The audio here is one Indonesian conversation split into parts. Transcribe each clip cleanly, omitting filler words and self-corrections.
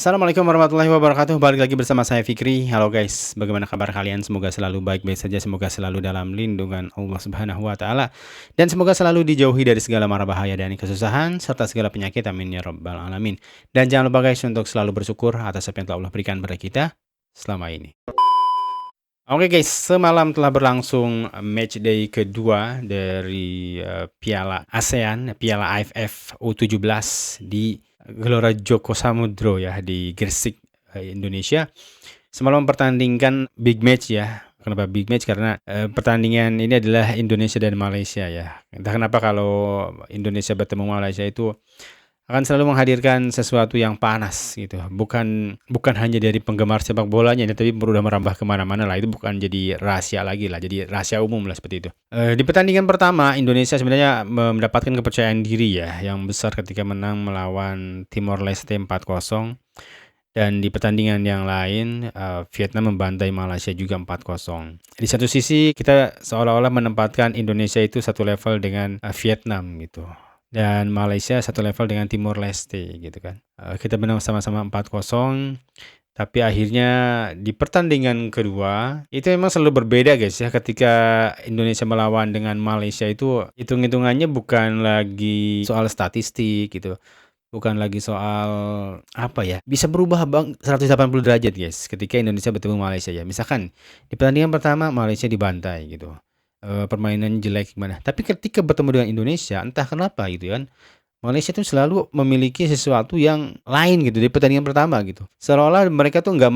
Assalamualaikum warahmatullahi wabarakatuh. Balik lagi bersama saya Fikri. Halo guys, bagaimana kabar kalian? Semoga selalu baik-baik saja. Semoga selalu dalam lindungan Allah Subhanahu wa taala dan semoga selalu dijauhi dari segala mara bahaya dan kesusahan serta segala penyakit. Amin ya rabbal alamin. Dan jangan lupa guys untuk selalu bersyukur atas apa yang telah Allah berikan pada kita selama ini. Oke guys, semalam telah berlangsung match day kedua dari Piala ASEAN, Piala AFF U17 di Gelora Joko Samudro ya di Gresik, Indonesia. Semalam mempertandingkan big match ya. Kenapa big match? Karena pertandingan ini adalah Indonesia dan Malaysia ya. Entah kenapa kalau Indonesia bertemu Malaysia itu akan selalu menghadirkan sesuatu yang panas gitu. Bukan hanya dari penggemar sepak bolanya, tapi sudah merambah kemana-mana lah. Itu bukan jadi rahasia lagi lah, jadi rahasia umum lah seperti itu. Di pertandingan pertama, Indonesia sebenarnya mendapatkan kepercayaan diri ya yang besar ketika menang melawan Timor Leste 4-0. Dan di pertandingan yang lain, Vietnam membantai Malaysia juga 4-0. Di satu sisi kita seolah-olah menempatkan Indonesia itu satu level dengan Vietnam gitu. Dan Malaysia satu level dengan Timor Leste gitu kan. Kita menang sama-sama 4-0. Tapi akhirnya di pertandingan kedua itu memang selalu berbeda guys ya. Ketika Indonesia melawan dengan Malaysia itu hitung-hitungannya bukan lagi soal statistik gitu. Bukan lagi soal apa ya, bisa berubah 180 derajat guys ketika Indonesia bertemu Malaysia ya. Misalkan di pertandingan pertama Malaysia dibantai gitu. Permainan jelek gimana. Tapi ketika bertemu dengan Indonesia, entah kenapa gitu kan, Malaysia tuh selalu memiliki sesuatu yang lain gitu di pertandingan pertama gitu. Seolah-olah mereka tuh nggak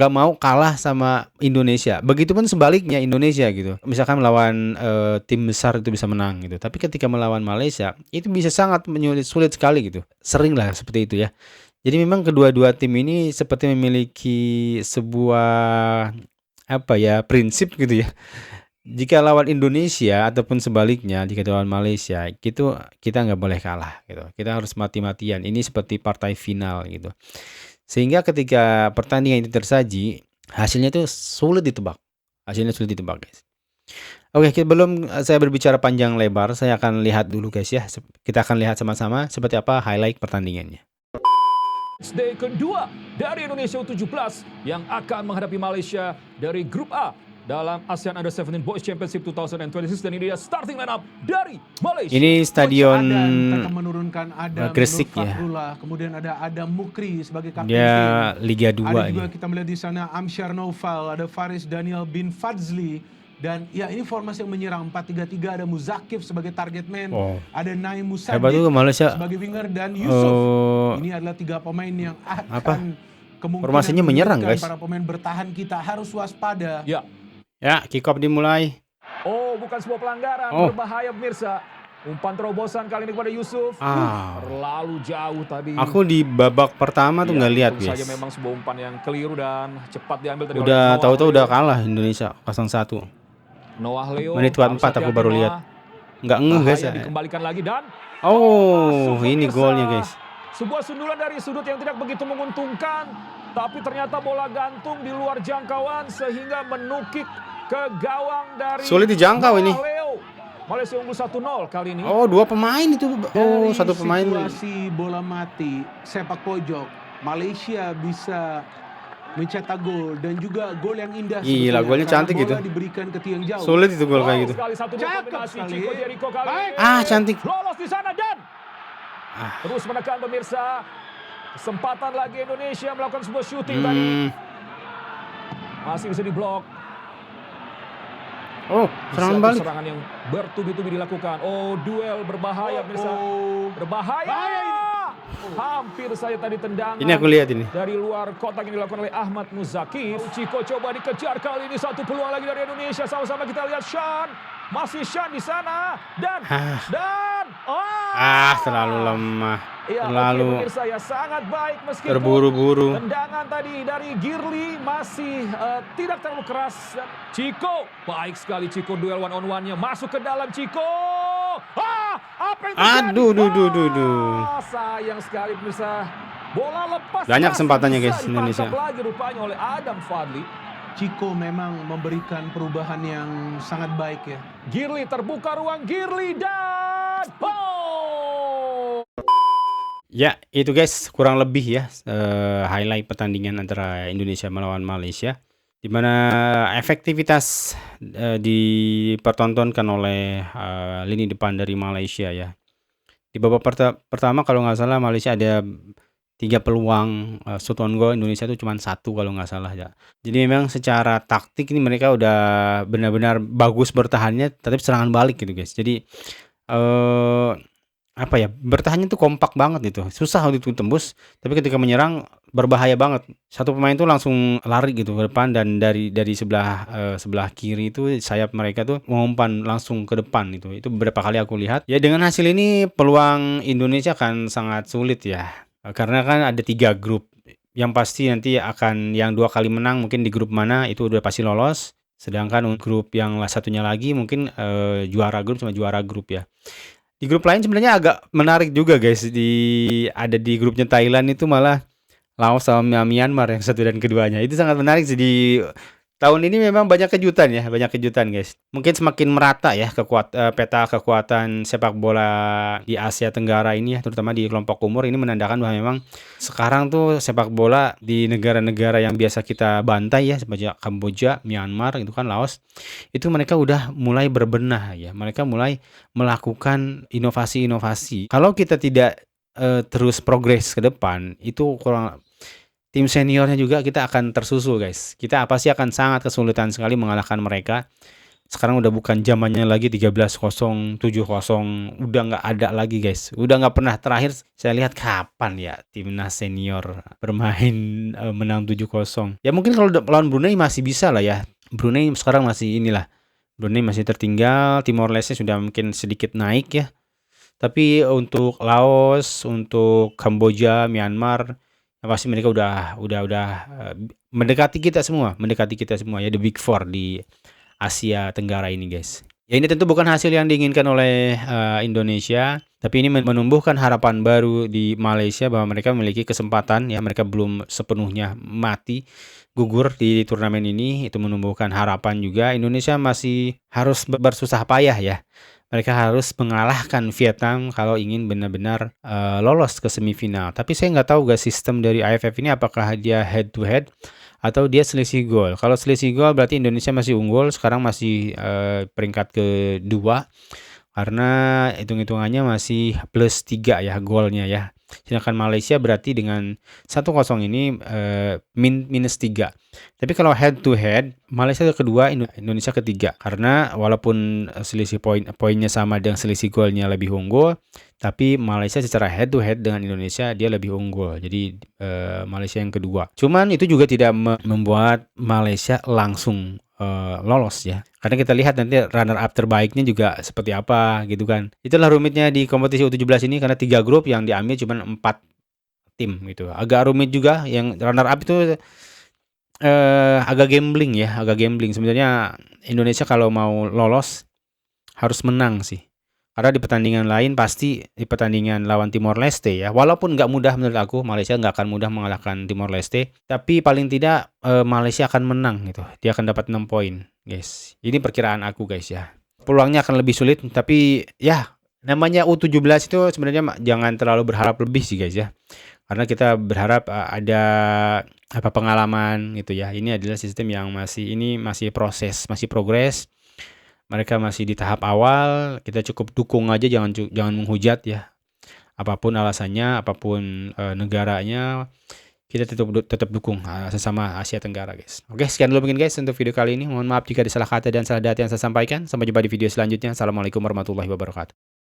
mau kalah sama Indonesia. Begitupun sebaliknya Indonesia gitu. Misalkan melawan tim besar itu bisa menang gitu. Tapi ketika melawan Malaysia itu bisa sangat sulit sekali gitu. Sering lah seperti itu ya. Jadi memang kedua-dua tim ini seperti memiliki sebuah prinsip gitu ya. Jika lawan Indonesia ataupun sebaliknya, jika lawan Malaysia, gitu kita nggak boleh kalah gitu. Kita harus mati-matian. Ini seperti partai final gitu. Sehingga ketika pertandingan itu tersaji, hasilnya itu sulit ditebak. Guys. Oke, sebelum saya berbicara panjang lebar, saya akan lihat dulu guys ya. Kita akan lihat sama-sama seperti apa highlight pertandingannya. Day kedua dari Indonesia U17 yang akan menghadapi Malaysia dari grup A dalam ASEAN Under-17 Boys Championship 2026 dan ini dia starting lineup dari Malaysia. Ini stadion menurunkan Gresik ya. Kemudian ada Adam Mukri sebagai kapten. Dia Liga 2 ada juga kita melihat di sana Amsyar Naufal, ada Faris Daniel bin Fadzli dan ya ini formasi yang menyerang 4-3-3, ada Muzakif sebagai target man, ada Naim Musaddiq sebagai winger dan Yusuf. Ini adalah 3 pemain yang akan kemungkinan formasinya menyerang guys. Para pemain bertahan kita harus waspada. Ya, kick off dimulai. Bukan sebuah pelanggaran, berbahaya pemirsa. Umpan terobosan kali ini kepada Yusuf. Terlalu jauh tadi. Aku di babak pertama tuh nggak lihat guys. Saja memang sebuah umpan yang keliru dan cepat diambil tadi. Udah tahu-tahu udah kalah Indonesia 0-1. Noah Leo. Menit 4 aku baru lihat. Nggak ngeh guys ya. Dikembalikan lagi dan ini golnya guys. Sebuah sundulan dari sudut yang tidak begitu menguntungkan, tapi ternyata bola gantung di luar jangkauan sehingga menukik ke gawang dari sulit dijangkau ini. Malaysia unggul 1-0 kali ini. 2 pemain itu. Satu pemain. Situasi bola mati sepak pojok, Malaysia bisa mencetak gol dan juga gol yang indah. Gila, golnya cantik gitu. Diberikan ke tiang jauh. Sulit itu gol kayak gitu. Cakep sekali. Cantik. Lolos di sana dan terus menekan pemirsa. Kesempatan lagi Indonesia melakukan sebuah shooting tadi. Masih bisa diblok. Serangan balik. Serangan yang bertubi-tubi dilakukan. Duel berbahaya pemirsa. Berbahaya. Hampir saja tadi tendangan. Ini aku lihat ini. Dari luar kotak yang dilakukan oleh Ahmad Muzakif. Ciko coba dikejar kali ini, satu peluang lagi dari Indonesia. Sama-sama kita lihat Sean. Masih Sean di sana dan terlalu lemah. Terlalu sangat baik meskipun terburu-buru. Tendangan tadi dari Girly masih tidak terlalu keras. Ciko, baik sekali Ciko, duel one on one-nya masuk ke dalam Ciko. Apa yang terjadi? Sayang sekali pemirsa. Bola lepas. Banyak kesempatannya guys Indonesia. Lagi rupanya oleh Adam Fadli. Ciko memang memberikan perubahan yang sangat baik ya. Girly terbuka ruang, Girly dan Ya, itu guys kurang lebih ya highlight pertandingan antara Indonesia melawan Malaysia, di mana efektivitas dipertontonkan oleh lini depan dari Malaysia ya. Di babak pertama kalau nggak salah Malaysia ada 3 peluang shoot on goal, Indonesia itu cuma 1 kalau nggak salah ya. Jadi memang secara taktik ini mereka udah benar-benar bagus bertahannya, tapi serangan balik gitu guys. Jadi apa ya, bertahannya tuh kompak banget gitu, susah untuk tembus, tapi ketika menyerang berbahaya banget. Satu pemain tuh langsung lari gitu ke depan, dan dari sebelah kiri itu sayap mereka tuh mengumpan langsung ke depan itu beberapa kali aku lihat. Ya dengan hasil ini peluang Indonesia akan sangat sulit ya, karena kan ada 3 grup. Yang pasti nanti akan yang 2 kali menang mungkin di grup mana itu udah pasti lolos. Sedangkan grup yang satunya lagi mungkin juara grup sama juara grup ya. Di grup lain sebenarnya agak menarik juga guys, ada di grupnya Thailand itu malah Laos sama Myanmar yang satu dan keduanya. Itu sangat menarik sih, di tahun ini memang banyak kejutan ya, banyak kejutan guys. Mungkin semakin merata ya peta kekuatan sepak bola di Asia Tenggara ini ya, terutama di kelompok umur. Ini menandakan bahwa memang sekarang tuh sepak bola di negara-negara yang biasa kita bantai ya, seperti Kamboja, Myanmar itu kan, Laos, itu mereka udah mulai berbenah ya. Mereka mulai melakukan inovasi-inovasi. Kalau kita tidak terus progres ke depan, itu kurang, tim seniornya juga kita akan tersusul guys. Kita pasti akan sangat kesulitan sekali mengalahkan mereka. Sekarang udah bukan zamannya lagi 13-0, 7-0, udah nggak ada lagi guys. Udah nggak pernah, terakhir saya lihat kapan ya timnas senior bermain menang 7-0. Ya mungkin kalau lawan Brunei masih bisa lah ya. Brunei sekarang masih inilah. Brunei masih tertinggal, Timor Leste sudah mungkin sedikit naik ya. Tapi untuk Laos, untuk Kamboja, Myanmar, pasti mereka udah mendekati kita semua ya, the Big Four di Asia Tenggara ini guys. Ya ini tentu bukan hasil yang diinginkan oleh Indonesia, tapi ini menumbuhkan harapan baru di Malaysia bahwa mereka memiliki kesempatan ya, mereka belum sepenuhnya mati gugur di turnamen ini. Itu menumbuhkan harapan juga. Indonesia masih harus bersusah payah ya. Mereka harus mengalahkan Vietnam kalau ingin benar-benar lolos ke semifinal. Tapi saya nggak tahu guys, sistem dari AFF ini apakah dia head to head atau dia selisih gol. Kalau selisih gol berarti Indonesia masih unggul, sekarang masih peringkat kedua, karena hitung-hitungannya masih plus 3 ya golnya ya. Sedangkan Malaysia berarti dengan 1-0 ini minus 3. Tapi kalau head to head, Malaysia kedua, Indonesia ketiga. Karena walaupun selisih poinnya sama dan selisih golnya lebih unggul, tapi Malaysia secara head to head dengan Indonesia dia lebih unggul. Jadi Malaysia yang kedua. Cuman itu juga tidak membuat Malaysia langsung lolos ya, karena kita lihat nanti runner up terbaiknya juga seperti apa gitu kan. Itulah rumitnya di kompetisi U17 ini, karena 3 grup yang diambil cuma 4 tim gitu. Agak rumit juga, yang runner up itu agak gambling ya, sebenarnya. Indonesia kalau mau lolos harus menang sih, karena di pertandingan lain pasti, di pertandingan lawan Timor Leste ya, walaupun nggak mudah menurut aku, Malaysia nggak akan mudah mengalahkan Timor Leste, tapi paling tidak Malaysia akan menang gitu, dia akan dapat 6 poin guys. Ini perkiraan aku guys ya. Peluangnya akan lebih sulit, tapi ya namanya U17 itu sebenarnya jangan terlalu berharap lebih sih guys ya, karena kita berharap ada pengalaman gitu ya. Ini adalah sistem yang masih proses, masih progres. Mereka masih di tahap awal, kita cukup dukung aja, jangan menghujat ya. Apapun alasannya, apapun negaranya, kita tetap dukung sesama Asia Tenggara guys. Oke, sekian dulu mungkin guys untuk video kali ini. Mohon maaf jika ada salah kata dan salah data yang saya sampaikan. Sampai jumpa di video selanjutnya. Assalamualaikum warahmatullahi wabarakatuh.